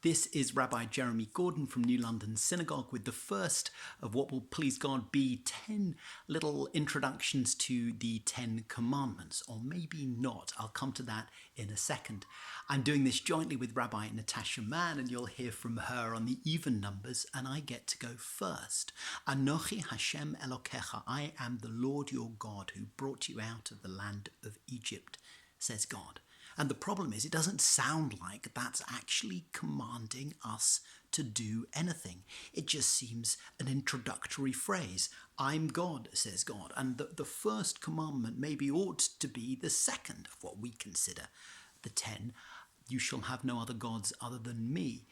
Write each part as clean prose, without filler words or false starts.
This is Rabbi Jeremy Gordon from New London Synagogue with the first of what will please God be 10 little introductions to the 10 Commandments, or maybe not. I'll come to that in a second. I'm doing this jointly with Rabbi Natasha Mann, and you'll hear from her on the even numbers, and I get to go first. Anochi Hashem Elokecha, I am the Lord your God who brought you out of the land of Egypt, says God. And the problem is, it doesn't sound like that's actually commanding us to do anything. It just seems an introductory phrase. I'm God, says God. And the first commandment maybe ought to be the second of what we consider the 10. You shall have no other gods other than me.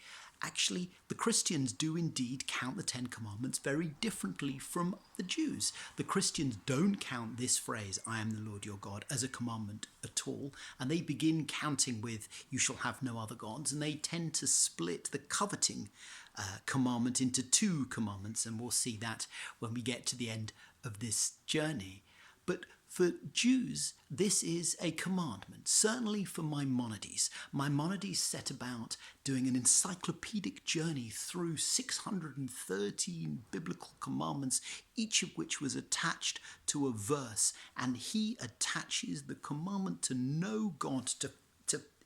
Actually, the Christians do indeed count the 10 Commandments very differently from the Jews. The Christians don't count this phrase, I am the Lord your God, as a commandment at all. And they begin counting with, you shall have no other gods. And they tend to split the coveting commandment into 2 commandments. And we'll see that when we get to the end of this journey. But for Jews, this is a commandment, certainly for Maimonides. Maimonides set about doing an encyclopedic journey through 613 biblical commandments, each of which was attached to a verse. And he attaches the commandment to know God, to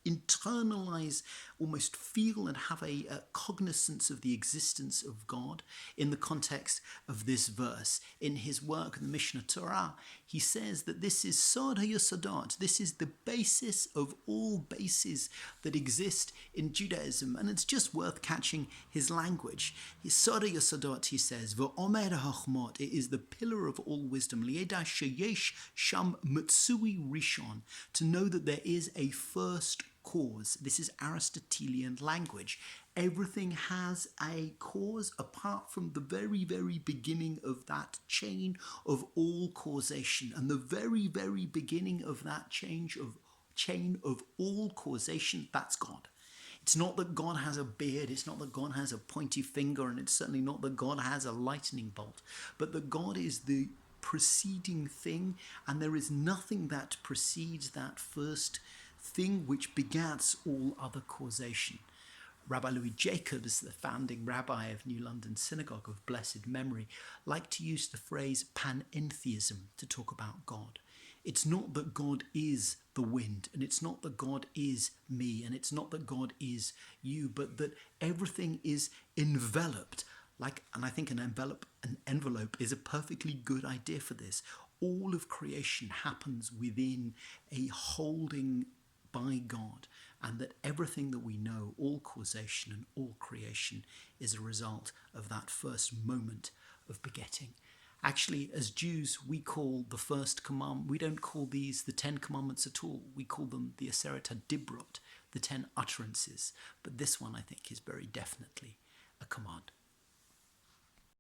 internalize, almost feel and have a cognizance of the existence of God in the context of this verse. In his work, the Mishnah Torah, he says that this is Sod HaYesodot, this is the basis of all bases that exist in Judaism. And it's just worth catching his language. His Sod HaYesodot, he says, V'omer HaChmot, it is the pillar of all wisdom, Lieda Sheyesh Sham Matsui Rishon, to know that there is a first cause. This is Aristotelian language. Everything has a cause apart from the very, very beginning of that chain of all causation. And the very, very beginning of that chain of all causation, that's God. It's not that God has a beard, it's not that God has a pointy finger, and it's certainly not that God has a lightning bolt, but that God is the preceding thing, and there is nothing that precedes that first thing which begats all other causation. Rabbi Louis Jacobs, the founding rabbi of New London Synagogue of blessed memory, liked to use the phrase panentheism to talk about God. It's not that God is the wind, and it's not that God is me, and it's not that God is you, but that everything is enveloped. And I think an envelope is a perfectly good idea for this. All of creation happens within a holding by God, and that everything that we know, all causation and all creation, is a result of that first moment of begetting. Actually, as Jews, we call the first commandment, we don't call these the 10 Commandments at all. We call them the Aseret HaDibrot, the 10 utterances. But this one, I think, is very definitely a command.